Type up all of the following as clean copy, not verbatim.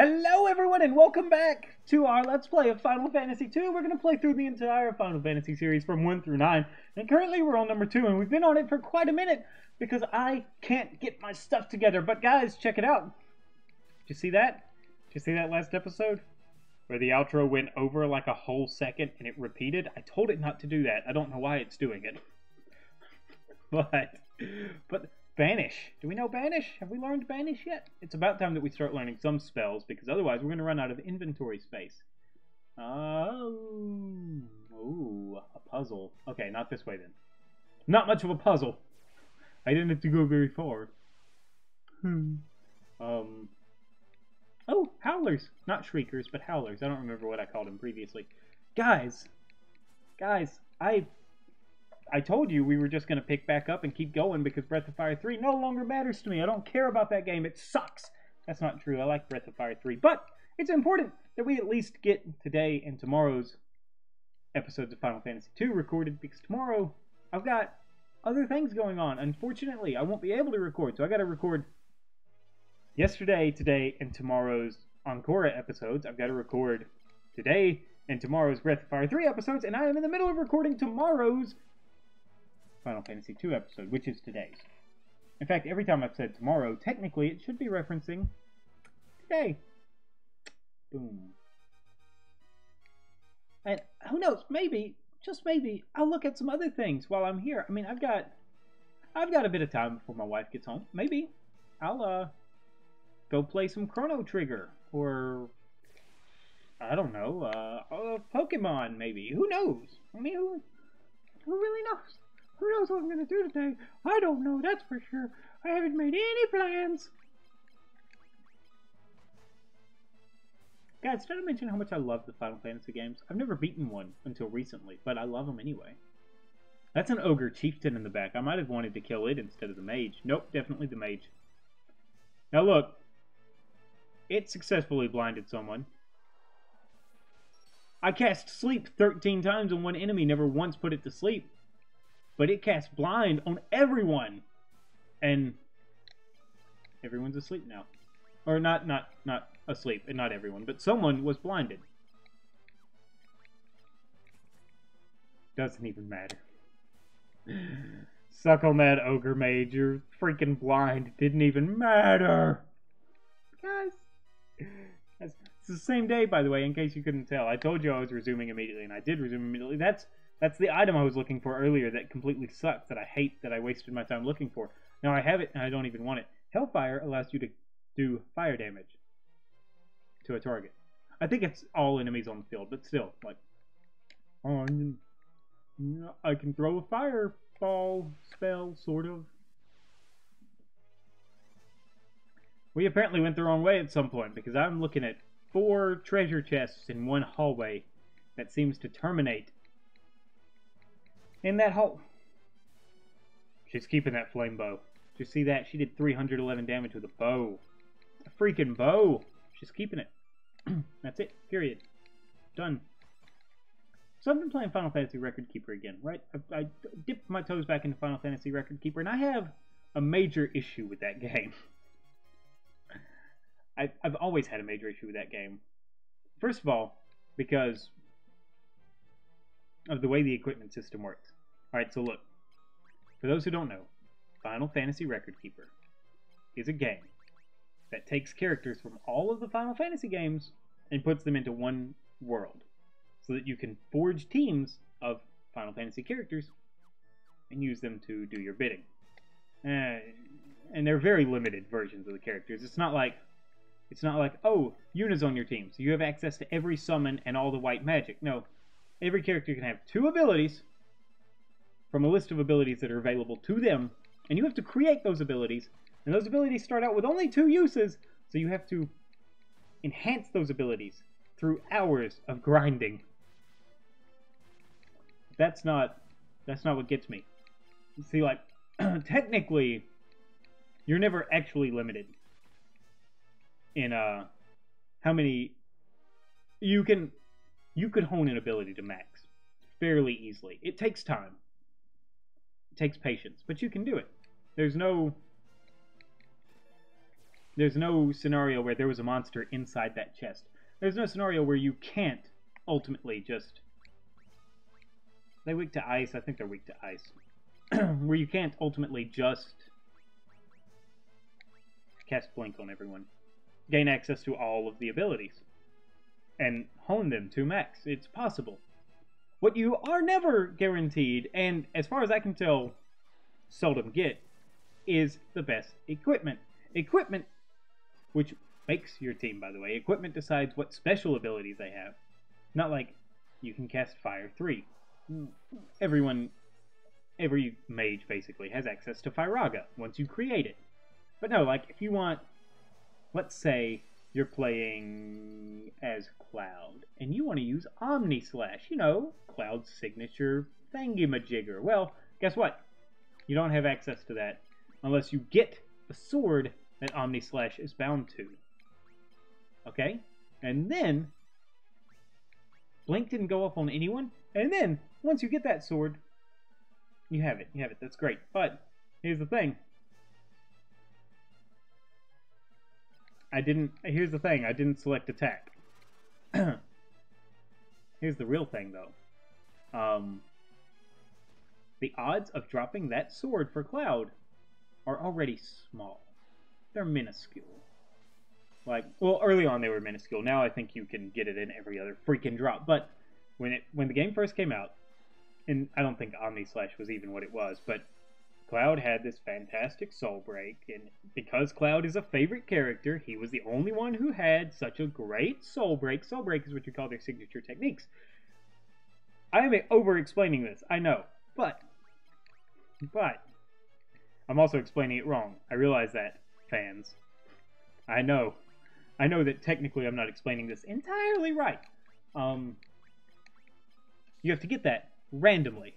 Hello everyone and welcome back to our Let's Play of Final Fantasy II. We're going to play through the entire Final Fantasy series from 1 through 9. And currently we're on number 2 and we've been on it for quite a minute because I can't get my stuff together. But guys, check it out. Did you see that? Did you see that last episode? Where the outro went over like a whole second and it repeated? I told it not to do that. I don't know why it's doing it. But Banish. Do we know Banish? Have we learned Banish yet? It's about time that we start learning some spells, because otherwise we're going to run out of inventory space. Oh, a puzzle. Okay, not this way then. Not much of a puzzle. I didn't have to go very far. Oh, howlers. Not shriekers, but howlers. I don't remember what I called them previously. Guys, I told you we were just going to pick back up and keep going because Breath of Fire 3 no longer matters to me. I don't care about that game. It sucks. That's not true. I like Breath of Fire 3. But it's important that we at least get today and tomorrow's episodes of Final Fantasy 2 recorded, because tomorrow I've got other things going on. Unfortunately, I won't be able to record. So I got to record yesterday, today, and tomorrow's Encore episodes. I've got to record today and tomorrow's Breath of Fire 3 episodes. And I am in the middle of recording tomorrow's Final Fantasy 2 episode, which is today's. In fact, every time I've said tomorrow, technically it should be referencing today. Boom. And who knows, maybe, just maybe, I'll look at some other things while I'm here. I mean, I've got a bit of time before my wife gets home. Maybe I'll go play some Chrono Trigger, or I don't know, Pokemon maybe. Who knows? I mean, who really knows? Who knows what I'm going to do today? I don't know, that's for sure. I haven't made any plans. Guys, did I mention how much I love the Final Fantasy games? I've never beaten one until recently, but I love them anyway. That's an ogre chieftain in the back. I might have wanted to kill it instead of the mage. Nope, definitely the mage. Now look, it successfully blinded someone. I cast sleep 13 times on one enemy, never once put it to sleep. But it cast blind on everyone. And everyone's asleep now. Or not asleep, and not everyone, but someone was blinded. Doesn't even matter. Suck on that, ogre mage. You're freaking blind. Didn't even matter. Guys. It's the same day, by the way, in case you couldn't tell. I told you I was resuming immediately, and I did resume immediately. That's the item I was looking for earlier that completely sucks, that I hate, that I wasted my time looking for. Now I have it, and I don't even want it. Hellfire allows you to do fire damage to a target. I think it's all enemies on the field, but still, like, I can throw a fireball spell, sort of. We apparently went the wrong way at some point, because I'm looking at 4 treasure chests in one hallway that seems to terminate in that hole. She's keeping that flame bow. Did you see that? She did 311 damage with a bow. A freaking bow. She's keeping it. That's it. Period. Done. So I've been playing Final Fantasy Record Keeper again, right? I dipped my toes back into Final Fantasy Record Keeper, and I have a major issue with that game. I've always had a major issue with that game. First of all, because of the way the equipment system works. Alright, so look. For those who don't know, Final Fantasy Record Keeper is a game that takes characters from all of the Final Fantasy games and puts them into one world, so that you can forge teams of Final Fantasy characters and use them to do your bidding. And they're very limited versions of the characters. It's not like, oh, Yuna's on your team, so you have access to every summon and all the white magic. No, every character can have 2 abilities from a list of abilities that are available to them, and you have to create those abilities, and those abilities start out with only 2 uses, so you have to enhance those abilities through hours of grinding. That's not what gets me. See, like, technically, you're never actually limited in how many you could hone an ability to max fairly easily. It takes time. It takes patience, but you can do it. There's no There's no scenario where there was a monster inside that chest. There's no scenario where you can't ultimately just... Are they weak to ice? I think they're weak to ice. Where you can't ultimately just cast Blink on everyone. Gain access to all of the abilities. And hone them to max. It's possible. What you are never guaranteed, and as far as I can tell, seldom get, is the best equipment. Equipment, which makes your team, by the way. Equipment decides what special abilities they have. Not like you can cast Fire 3. Every mage basically has access to Firaga once you create it. But no, like if you want, let's say you're playing as Cloud and you want to use Omni Slash, you know, Cloud's signature thingamajigger. Well, guess what? You don't have access to that unless you get the sword that Omni Slash is bound to. Okay? And then Blink didn't go off on anyone, and then once you get that sword, you have it. You have it. That's great. But here's the thing. Here's the thing. I didn't select attack. Here's the real thing, though. The odds of dropping that sword for Cloud are already small. They're minuscule. Like, well, early on they were minuscule. Now I think you can get it in every other freaking drop. But when the game first came out, and I don't think Omni Slash was even what it was, but Cloud had this fantastic Soul Break, and because Cloud is a favorite character, he was the only one who had such a great Soul Break. Soul Break is what you call their signature techniques. I am over-explaining this, I know, but I'm also explaining it wrong. I realize that, fans. I know that technically I'm not explaining this entirely right. You have to get that randomly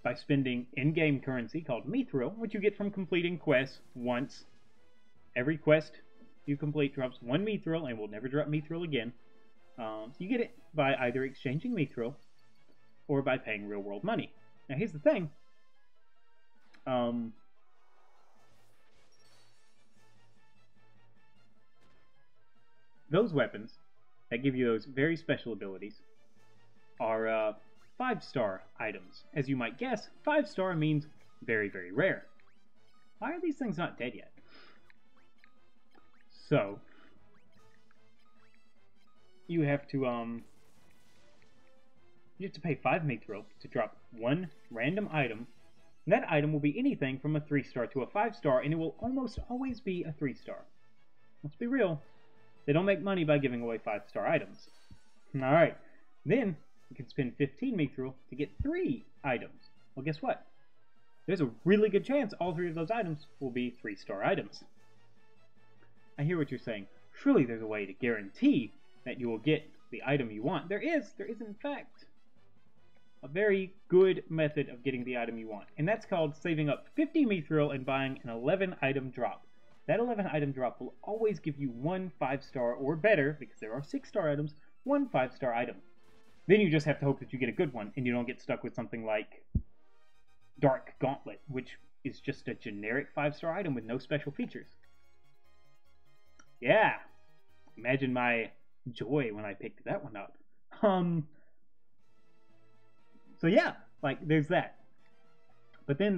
by spending in-game currency called Mithril, which you get from completing quests once. Every quest you complete drops 1 Mithril and will never drop Mithril again. So you get it by either exchanging Mithril or by paying real-world money. Now here's the thing. Those weapons that give you those very special abilities are 5-star items. As you might guess, 5-star means very, very rare. Why are these things not dead yet? So, you have to pay 5 Mithril to drop 1 random item. And that item will be anything from a 3-star to a 5-star, and it will almost always be a 3-star. Let's be real. They don't make money by giving away 5-star items. Alright, then you can spend 15 Mithril to get 3 items. Well, guess what? There's a really good chance all 3 of those items will be 3-star items. I hear what you're saying. Surely there's a way to guarantee that you will get the item you want. There is in fact a very good method of getting the item you want. And that's called saving up 50 Mithril and buying an 11 item drop. That 11 item drop will always give you 1 5-star or better, because there are 6-star items, 1 5-star item. Then you just have to hope that you get a good one, and you don't get stuck with something like Dark Gauntlet, which is just a generic 5-star item with no special features. Yeah, imagine my joy when I picked that one up. So yeah, like, there's that. But then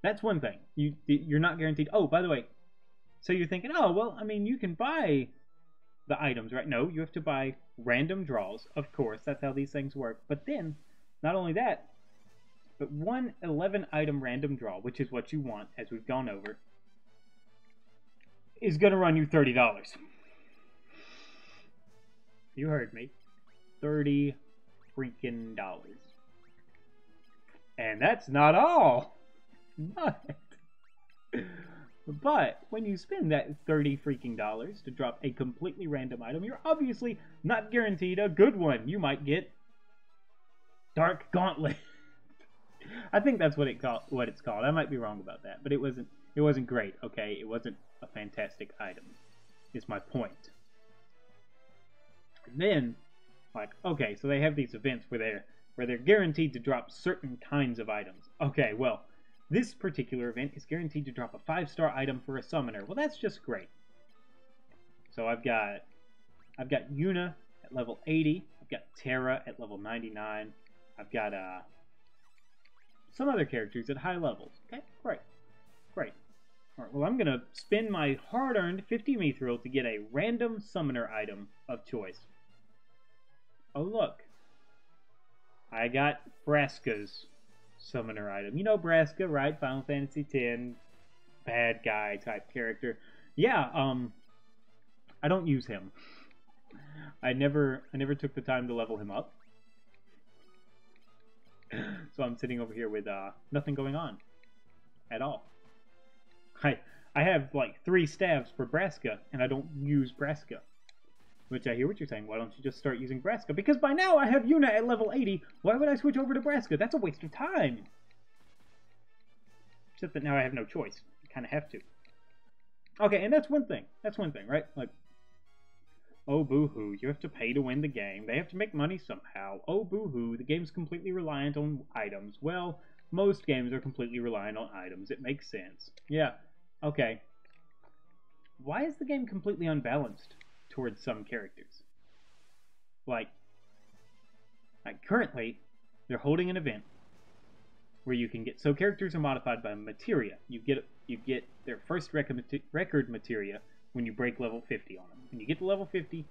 that's one thing. You're not guaranteed. Oh, by the way, so you're thinking, oh, well, I mean, you can buy the items, right? No, you have to buy random draws, of course. That's how these things work. But then, not only that, but 1 11 item random draw, which is what you want, as we've gone over, is going to run you $30. You heard me. $30 freaking dollars. And that's not all. But when you spend that 30 freaking dollars to drop a completely random item, you're obviously not guaranteed a good one. You might get Dark Gauntlet. I think that's what it's called. I might be wrong about that, but it wasn't great. Okay, it wasn't a fantastic item. Is my point. And then, like, okay, so they have these events where they're guaranteed to drop certain kinds of items. Okay, well, this particular event is guaranteed to drop a 5-star item for a summoner. Well, that's just great. So I've got Yuna at level 80. I've got Terra at level 99. I've got some other characters at high levels. Okay, great. Great. Alright, well, I'm going to spend my hard-earned 50 mithril to get a random summoner item of choice. Oh, look. I got Braska's summoner item. You know Braska, right? Final Fantasy X, bad guy type character. Yeah, I don't use him. I never took the time to level him up. So I'm sitting over here with nothing going on at all. I have like 3 staves for Braska, and I don't use Braska. Which I hear what you're saying. Why don't you just start using Braska? Because by now I have Yuna at level 80. Why would I switch over to Braska? That's a waste of time. Except that now I have no choice. I kind of have to. Okay, and that's one thing. That's one thing, right? Like, oh, boo-hoo. You have to pay to win the game. They have to make money somehow. Oh, boo-hoo. The game's completely reliant on items. Well, most games are completely reliant on items. It makes sense. Yeah. Okay. Why is the game completely unbalanced towards some characters? Like currently, they're holding an event where you can get, so characters are modified by materia. You get their first record materia when you break level 50 on them. When you get to level 50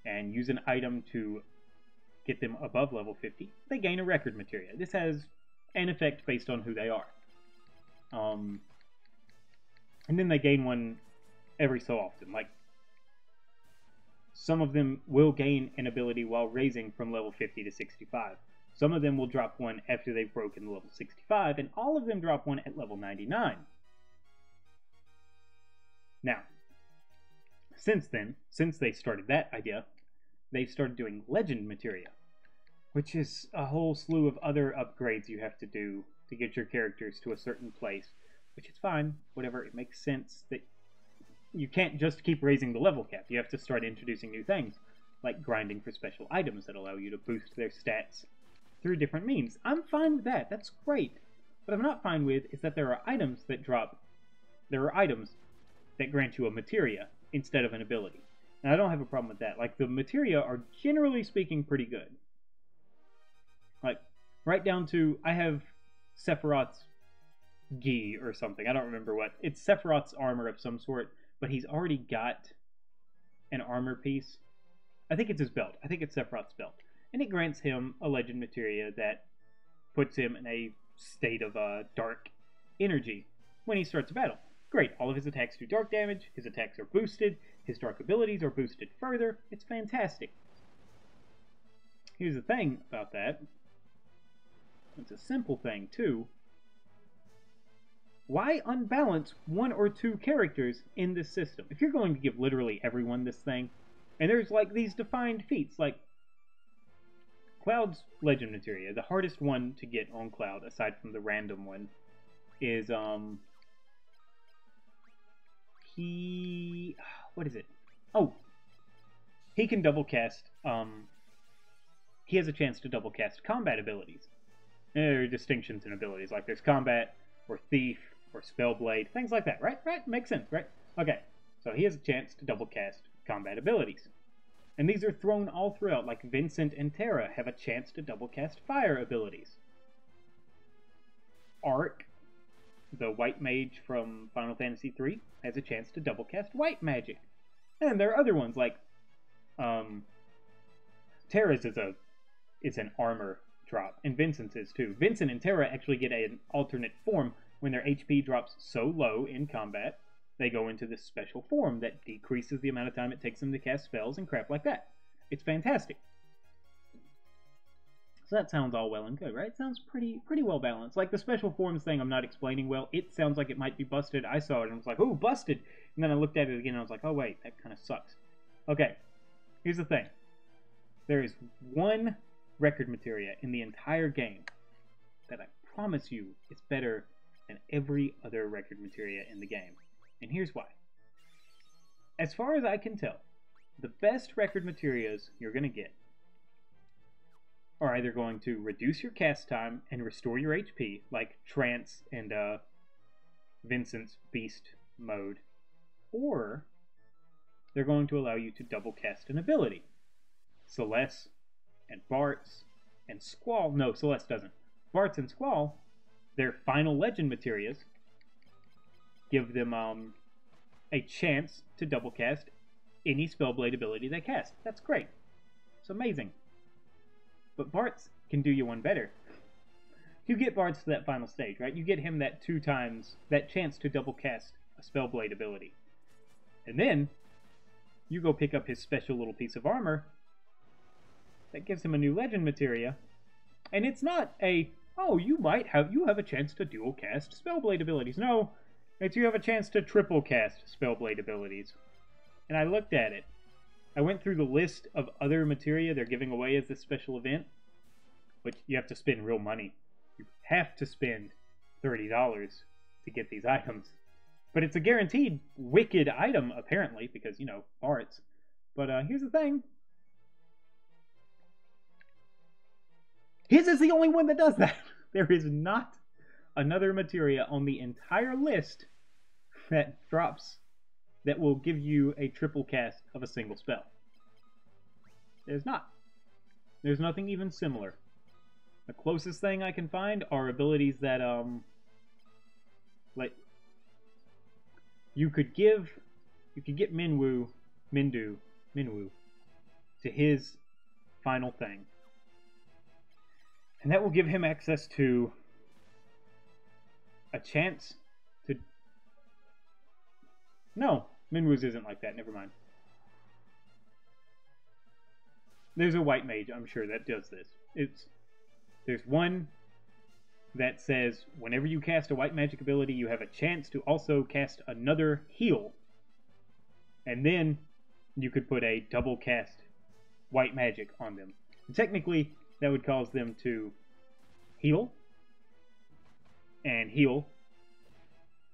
and use an item to get them above level 50, they gain a record materia. This has an effect based on who they are. And then they gain one every so often. Like, some of them will gain an ability while raising from level 50 to 65. Some of them will drop one after they've broken level 65, and all of them drop one at level 99. Now, since they started that idea, they've started doing legend materia, which is a whole slew of other upgrades you have to do to get your characters to a certain place, which is fine, whatever. It makes sense that you can't just keep raising the level cap. You have to start introducing new things, like grinding for special items that allow you to boost their stats through different means. I'm fine with that. That's great. What I'm not fine with is that there are items that grant you a materia instead of an ability. And I don't have a problem with that. Like, the materia are, generally speaking, pretty good. Like, right down to, I have Sephiroth's gi or something. I don't remember what. It's Sephiroth's armor of some sort, but he's already got an armor piece. I think it's his belt. I think it's Sephiroth's belt. And it grants him a legend materia that puts him in a state of dark energy when he starts a battle. Great, all of his attacks do dark damage, his attacks are boosted, his dark abilities are boosted further. It's fantastic. Here's the thing about that. It's a simple thing, too. Why unbalance 1 or 2 characters in this system? If you're going to give literally everyone this thing, and there's like these defined feats, like Cloud's legend materia, the hardest one to get on Cloud, aside from the random one, is what is it? Oh, he can double cast. He has a chance to double cast combat abilities. There are distinctions in abilities, like there's combat, or thief, or spellblade, things like that, right? Right? Makes sense, right? Okay, so he has a chance to double cast combat abilities. And these are thrown all throughout, like Vincent and Terra have a chance to double cast fire abilities. Ark, the white mage from Final Fantasy III, has a chance to double cast white magic. And there are other ones, like Terra's is an armor drop, and Vincent's is too. Vincent and Terra actually get an alternate form when their HP drops so low in combat. They go into this special form that decreases the amount of time it takes them to cast spells and crap like that. It's fantastic. So that sounds all well and good, right? It sounds pretty well balanced. Like the special forms thing I'm not explaining well. It sounds like it might be busted. I saw it and I was like, oh, busted. And then I looked at it again and I was like, oh, wait, that kind of sucks. Okay, here's the thing. There is one record materia in the entire game that I promise you is better than every other record materia in the game. And here's why. As far as I can tell, the best record materias you're going to get are either going to reduce your cast time and restore your HP, like Trance and Vincent's Beast mode, or they're going to allow you to double cast an ability. Celeste and Bart's and Squall. No, Celeste doesn't. Bart's and Squall, their final legend materials, give them a chance to double cast any Spellblade ability they cast. That's great. It's amazing. But Bart's can do you one better. You get Bart's to that final stage, right? You get him that 2 times, that chance to double cast a Spellblade ability. And then, you go pick up his special little piece of armor that gives him a new legend materia. And it's not a, oh, you have a chance to dual cast Spellblade abilities. No, it's you have a chance to triple cast Spellblade abilities. And I looked at it. I went through the list of other materia they're giving away as this special event, which you have to spend real money. You have to spend $30 to get these items. But it's a guaranteed wicked item, apparently, because, you know, Bart's. But here's the thing. His is the only one that does that. There is not another materia on the entire list that drops that will give you a triple cast of a single spell. There's not. There's nothing even similar. The closest thing I can find are abilities that, like, you could get Minwu to his final thing. And that will give him access to a chance to... No, Minwu's isn't like that, never mind. There's a white mage, I'm sure, that does this. There's one that says whenever you cast a white magic ability, you have a chance to also cast another heal. And then you could put a double cast white magic on them. And technically, that would cause them to heal, and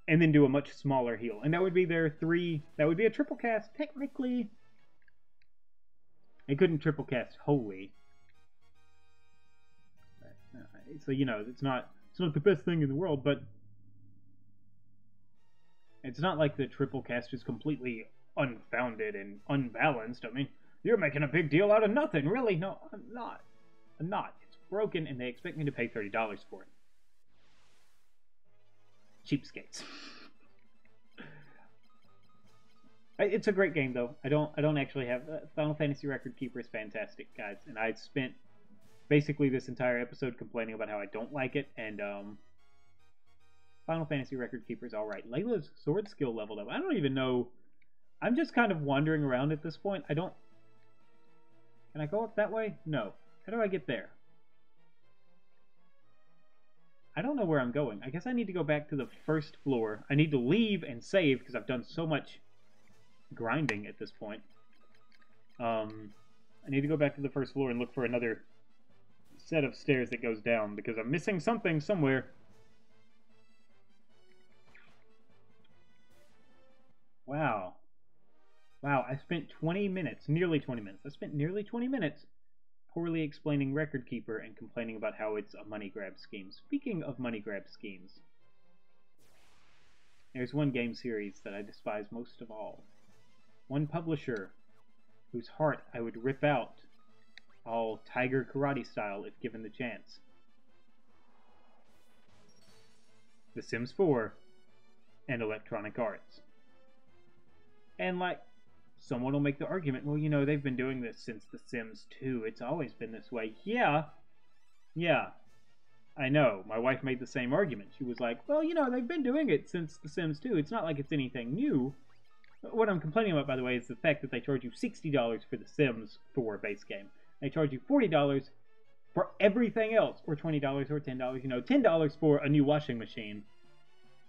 then do a much smaller heal. And that would be their 3, that would be a triple cast. Technically, they couldn't triple cast wholly. So, you know, it's not the best thing in the world, but it's not like the triple cast is completely unfounded and unbalanced. I mean, you're making a big deal out of nothing, really. No, I'm not. It's broken, and they expect me to pay $30 for it. Cheapskates. It's a great game, though. I don't actually have Final Fantasy Record Keeper is fantastic, guys, and I spent basically this entire episode complaining about how I don't like it, and Final Fantasy Record Keeper is alright. Layla's sword skill leveled up. I don't even know. I'm just kind of wandering around at this point. Can I go up that way? No. How do I get there? I don't know where I'm going. I guess I need to go back to the first floor. I need to leave and save because I've done so much grinding at this point. I need to go back to the first floor and look for another set of stairs that goes down because I'm missing something somewhere. Wow. Wow, I spent 20 minutes, nearly 20 minutes. I spent nearly 20 minutes poorly explaining Record Keeper and complaining about how it's a money grab scheme. Speaking of money grab schemes, there's one game series that I despise most of all. One publisher whose heart I would rip out all Tiger Karate style if given the chance. The Sims 4 and Electronic Arts. And like, someone will make the argument, well, you know, they've been doing this since The Sims 2. It's always been this way. Yeah, I know. My wife made the same argument. She was like, well, you know, they've been doing it since The Sims 2. It's not like it's anything new. What I'm complaining about, by the way, is the fact that they charge you $60 for The Sims 4 base game. They charge you $40 for everything else, or $20 or $10. You know, $10 for a new washing machine,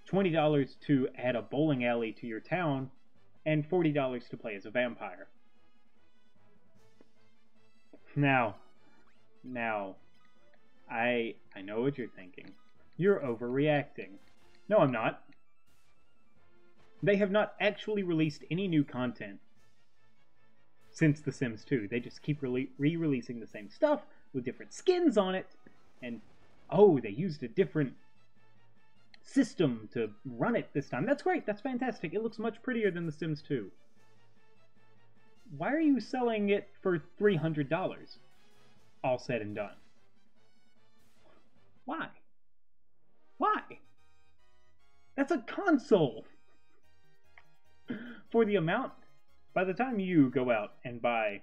$20 to add a bowling alley to your town, and $40 to play as a vampire. Now, I know what you're thinking. You're overreacting. No, I'm not. They have not actually released any new content since The Sims 2. They just keep re-releasing the same stuff with different skins on it, and oh, they used a different system to run it this time. That's great. That's fantastic. It looks much prettier than The Sims 2. why are you selling it for $300? All said and done. Why? Why? That's a console! For the amount, by the time you go out and buy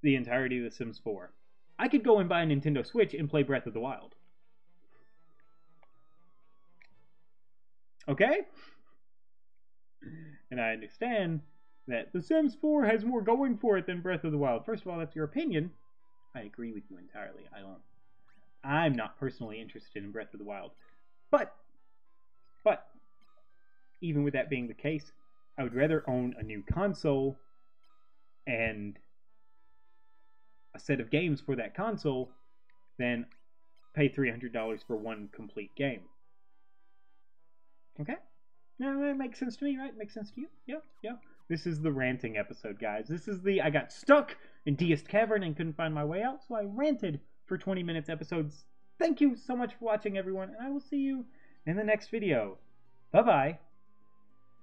the entirety of The Sims 4, I could go and buy a Nintendo Switch and play Breath of the Wild. Okay? And I understand that The Sims 4 has more going for it than Breath of the Wild. First of all, that's your opinion. I agree with you entirely. I'm not personally interested in Breath of the Wild. But, even with that being the case, I would rather own a new console and a set of games for that console than pay $300 for one complete game. Okay? Now, that makes sense to me, right? Makes sense to you? Yeah. This is the ranting episode, guys. This is I got stuck in Deist Cavern and couldn't find my way out, so I ranted for 20 minutes episodes. Thank you so much for watching, everyone, and I will see you in the next video. Bye-bye.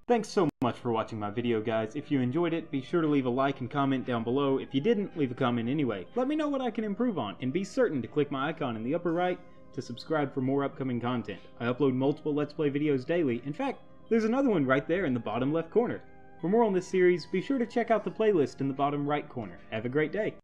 Thanks so much for watching my video, guys. If you enjoyed it, be sure to leave a like and comment down below. If you didn't, leave a comment anyway. Let me know what I can improve on, and be certain to click my icon in the upper right to subscribe for more upcoming content. I upload multiple Let's Play videos daily. In fact, there's another one right there in the bottom left corner. For more on this series, be sure to check out the playlist in the bottom right corner. Have a great day.